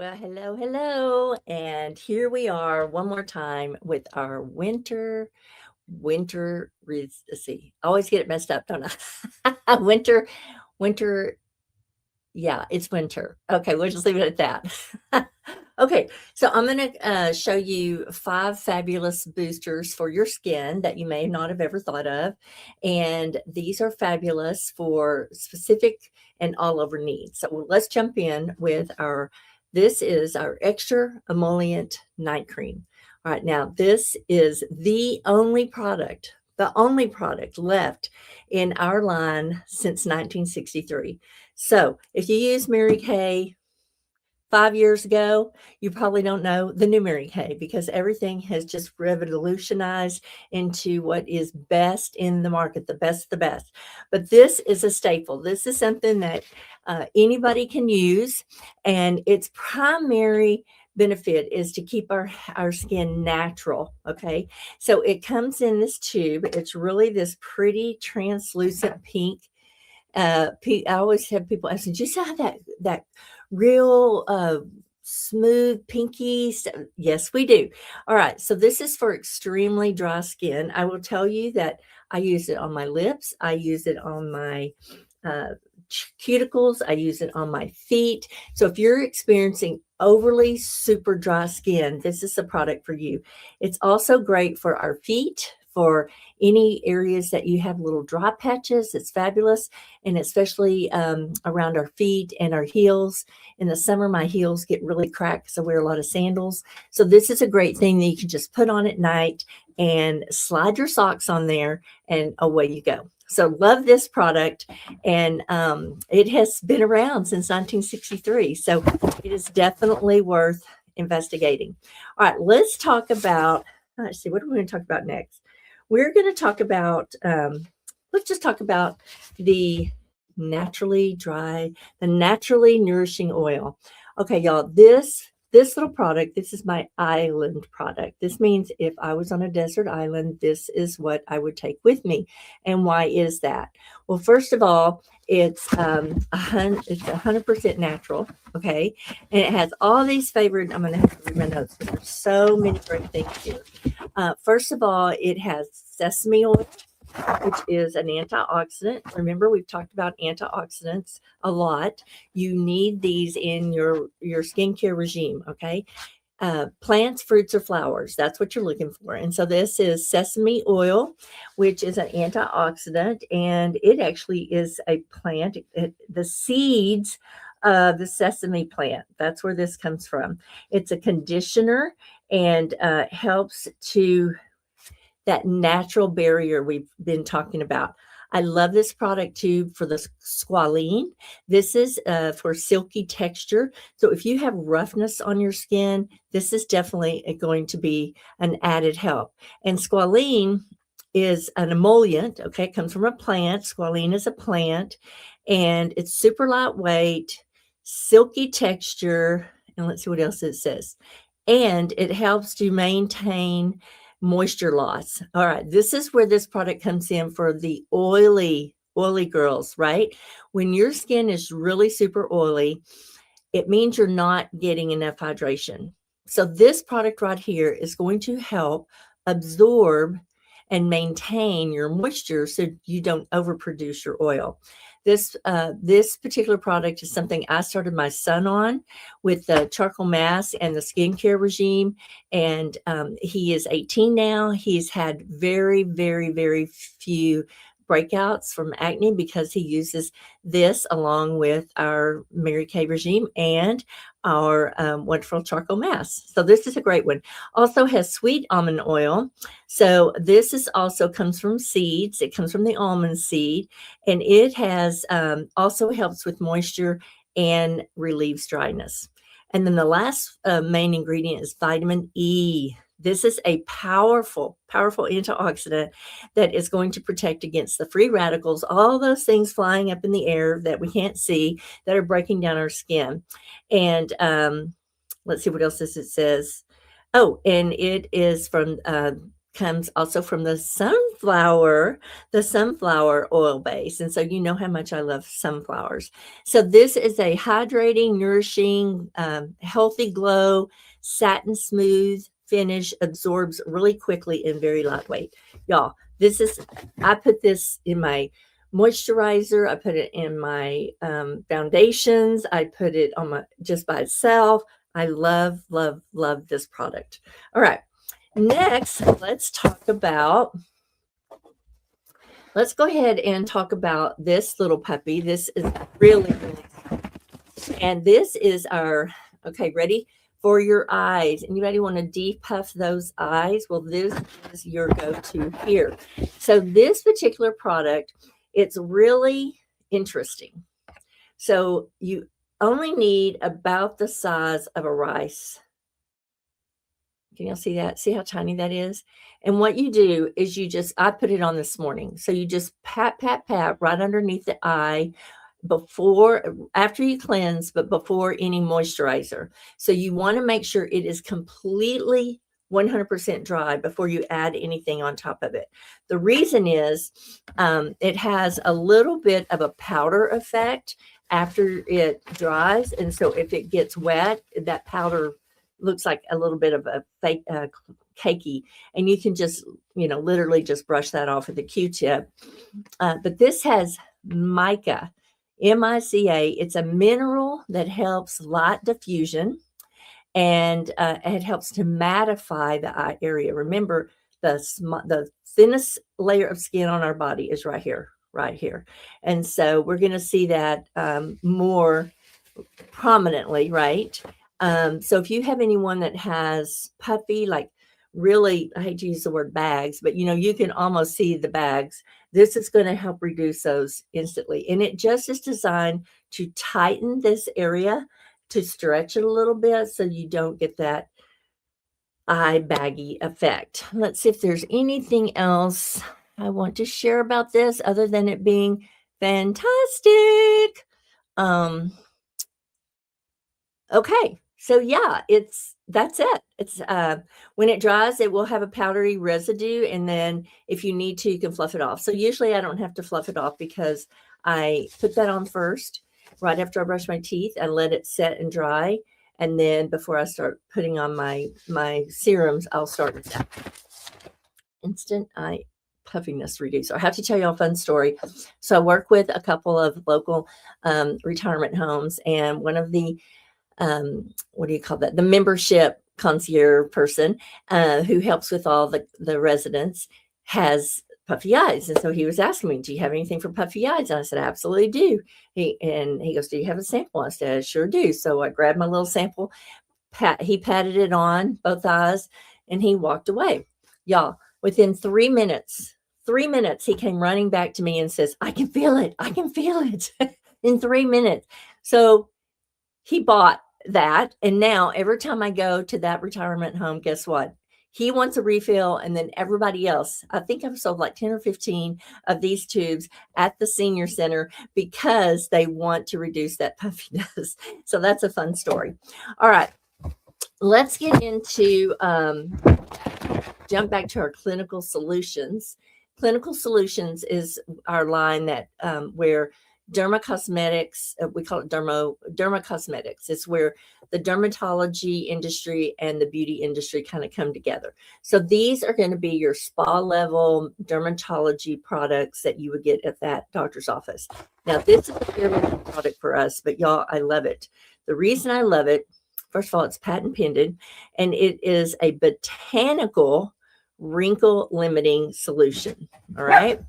Well, hello, hello. And here we are one more time with our let's see, I always get it messed up, don't I? Winter, yeah, it's winter. Okay, we'll just leave it at that. Okay, so I'm going to show you 5 fabulous boosters for your skin that you may not have ever thought of. And these are fabulous for specific and all over needs. So let's jump in with this is our extra emollient night cream. All right, now this is the only product left in our line since 1963. So if you use Mary Kay 5 years ago, you probably don't know the new Mary Kay because everything has just revolutionized into what is best in the market, the best of the best. But this is a staple. This is something that anybody can use, and its primary benefit is to keep our skin natural. Okay, so it comes in this tube. It's really this pretty translucent pink. I always have people ask, "Did you saw that real smooth pinky stuff?" Yes, we do. All right, so this is for extremely dry skin. I will tell you that I use it on my lips. I use it on my uh, cuticles. I use it on my feet. So if you're experiencing overly super dry skin, this is a product for you. It's also great for our feet, for any areas that you have little dry patches. It's fabulous, and especially around our feet and our heels. In the summer, my heels get really cracked because I wear a lot of sandals. So this is a great thing that you can just put on at night and slide your socks on there, and away you go. So love this product, and it has been around since 1963. So it is definitely worth investigating. All right, let's talk about. Let's see, what are we going to talk about next? We're going to talk about. Let's just talk about the naturally dry, the naturally nourishing oil. Okay, y'all, this little product, this is my island product. This means if I was on a desert island, this is what I would take with me. And why is that? Well, first of all, it's 100% natural, okay, and it has all these favored. I'm going to have to read my notes because there's so many great things here. First of all, it has sesame oil, which is an antioxidant. Remember, we've talked about antioxidants a lot. You need these in your skincare regime, okay? Plants, fruits, or flowers. That's what you're looking for. And so this is sesame oil, which is an antioxidant, and it actually is a plant. The seeds of the sesame plant. That's where this comes from. It's a conditioner and helps to that natural barrier we've been talking about. I love this product too for the squalene. This is for silky texture. So if you have roughness on your skin, this is definitely going to be an added help. And squalene is an emollient. Okay, it comes from a plant. Squalene is a plant, and it's super lightweight, silky texture. And let's see what else it says. And it helps to maintain moisture loss. All right, this is where this product comes in for the oily girls, right? When your skin is really super oily, it means you're not getting enough hydration. So this product right here is going to help absorb and maintain your moisture so you don't overproduce your oil. This particular product is something I started my son on with the charcoal mask and the skincare regime, and he is 18 now. He's had very, very, very few breakouts from acne because he uses this along with our Mary Kay regime and our wonderful charcoal mask. So this is a great one. Also has sweet almond oil. So this is also comes from seeds. It comes from the almond seed, and it has also helps with moisture and relieves dryness. And then the last main ingredient is vitamin E. This is a powerful, powerful antioxidant that is going to protect against the free radicals, all those things flying up in the air that we can't see that are breaking down our skin. And let's see what else it says. Oh, and it is from comes also from the sunflower oil base. And so you know how much I love sunflowers. So this is a hydrating, nourishing, healthy glow, satin smooth finish, absorbs really quickly and very lightweight. Y'all, I put this in my moisturizer. I put it in my foundations. I put it on my just by itself. I love, love, love this product. All right. Next, let's go ahead and talk about this little puppy. This is really, really, and this is okay, ready? For your eyes. Anybody want to depuff those eyes? Well, this is your go-to here. So this particular product, it's really interesting. So you only need about the size of a rice. Can y'all see that? See how tiny that is? And what you do is I put it on this morning. So you just pat, pat, pat right underneath the eye after you cleanse, but before any moisturizer. So you want to make sure it is completely 100% dry before you add anything on top of it. The reason is it has a little bit of a powder effect after it dries. And so if it gets wet, that powder looks like a little bit of a fake cakey, and you can just, literally just brush that off with a Q-tip. But this has mica, M-I-C-A. It's a mineral that helps light diffusion, and it helps to mattify the eye area. Remember, the thinnest layer of skin on our body is right here. And so we're going to see that more prominently, right? So if you have anyone that has puffy, like really, I hate to use the word bags, but you can almost see the bags. This is going to help reduce those instantly. And it just is designed to tighten this area, to stretch it a little bit so you don't get that eye baggy effect. Let's see if there's anything else I want to share about this other than it being fantastic. Okay. So yeah, that's it. It's when it dries, it will have a powdery residue, and then if you need to, you can fluff it off. So usually I don't have to fluff it off because I put that on first, right after I brush my teeth, and let it set and dry, and then before I start putting on my serums, I'll start with that. Instant eye puffiness reducer. I have to tell you a fun story. So I work with a couple of local retirement homes, and one of the what do you call that? The membership concierge person who helps with all the residents has puffy eyes. And so he was asking me, do you have anything for puffy eyes? And I said, I absolutely do. He goes, do you have a sample? I said, I sure do. So I grabbed my little sample. He patted it on both eyes, and he walked away. Y'all, within 3 minutes, he came running back to me and says, I can feel it. In 3 minutes. So he bought that. And now every time I go to that retirement home, guess what? He wants a refill. And then everybody else, I think I've sold like 10 or 15 of these tubes at the senior center because they want to reduce that puffiness. So that's a fun story. All right. Let's get into, jump back to our clinical solutions. Clinical solutions is our line that where dermacosmetics, we call it dermacosmetics. It's where the dermatology industry and the beauty industry kind of come together. So these are going to be your spa level dermatology products that you would get at that doctor's office. Now, this is a fairly new product for us, but y'all, I love it. The reason I love it, first of all, it's patent pending, and it is a botanical wrinkle limiting solution. All right.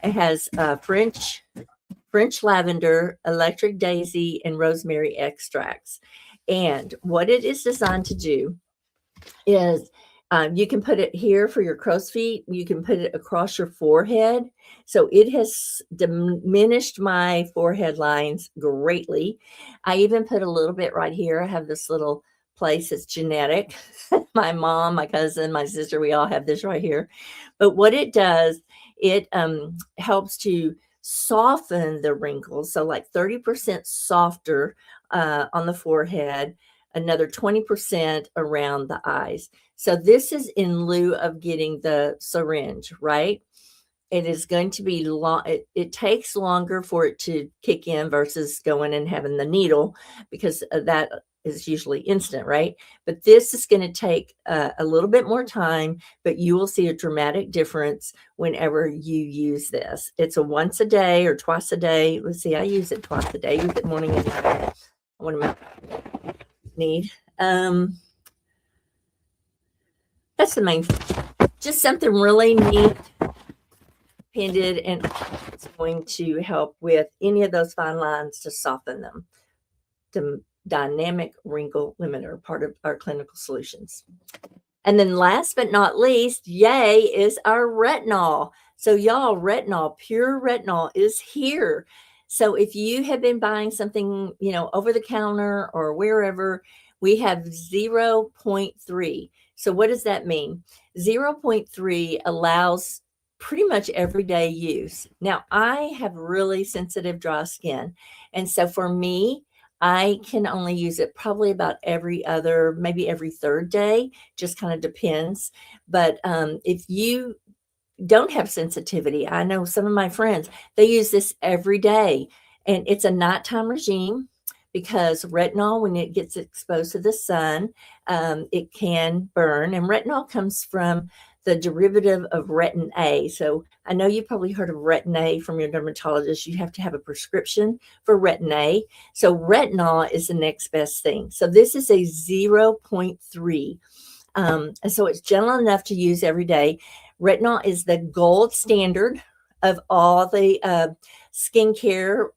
It has French lavender, electric daisy, and rosemary extracts. And what it is designed to do is you can put it here for your crow's feet. You can put it across your forehead. So it has diminished my forehead lines greatly. I even put a little bit right here. I have this little place that's genetic. My mom, my cousin, my sister, we all have this right here. But what it does, it helps to soften the wrinkles. So like 30% softer on the forehead. another 20% around the eyes. So this is in lieu of getting the syringe, right? It is going to be long. It takes longer for it to kick in versus going and having the needle, because that is usually instant, right? But this is going to take a little bit more time, but you will see a dramatic difference whenever you use this. It's a once a day or twice a day. Let's see, I use it twice a day. Use it morning and night. What am I need? That's the main thing. Just something really neat, pended, and it's going to help with any of those fine lines to soften them. The dynamic wrinkle limiter, part of our clinical solutions. And then last but not least, yay, is our retinol. So y'all, retinol, pure retinol is here. So if you have been buying something, over the counter or wherever, we have 0.3. So what does that mean? 0.3 allows pretty much everyday use. Now, I have really sensitive dry skin. And so for me, I can only use it probably about every other, maybe every third day, just kind of depends. But if you don't have sensitivity, I know some of my friends, they use this every day, and it's a nighttime regime, because retinol, when it gets exposed to the sun, it can burn. And retinol comes from the derivative of retin A. So I know you probably heard of retin A from your dermatologist. You have to have a prescription for retin A. So retinol is the next best thing. So this is a 0.3. And so it's gentle enough to use every day. Retinol is the gold standard of all the skincare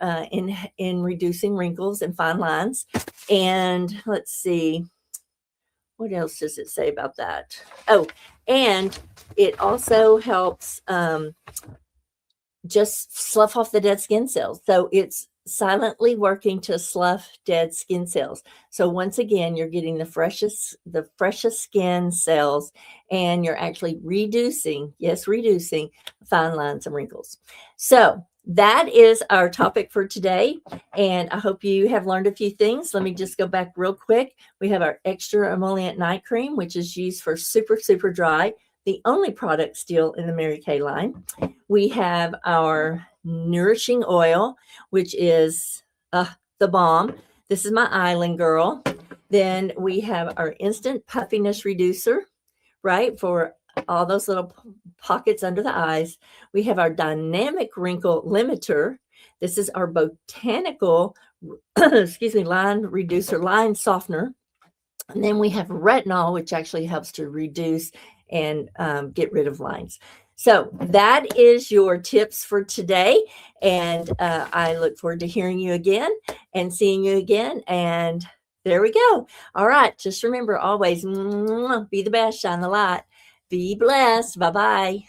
in reducing wrinkles and fine lines. And let's see, what else does it say about that? Oh, and it also helps just slough off the dead skin cells. So it's silently working to slough dead skin cells. So once again, you're getting the freshest skin cells, and you're actually reducing fine lines and wrinkles. So that is our topic for today, and I hope you have learned a few things. Let me just go back real quick. We have our extra emollient night cream, which is used for super, super dry, the only product still in the Mary Kay line. We have our nourishing oil, which is the bomb. This is my island girl. Then we have our instant puffiness reducer, right, for all those little pockets under the eyes. We have our dynamic wrinkle limiter. This is our botanical, line reducer, line softener. And then we have retinol, which actually helps to reduce and get rid of lines. So that is your tips for today. And I look forward to hearing you again and seeing you again. And there we go. All right. Just remember, always be the best, shine the light. Be blessed. Bye-bye.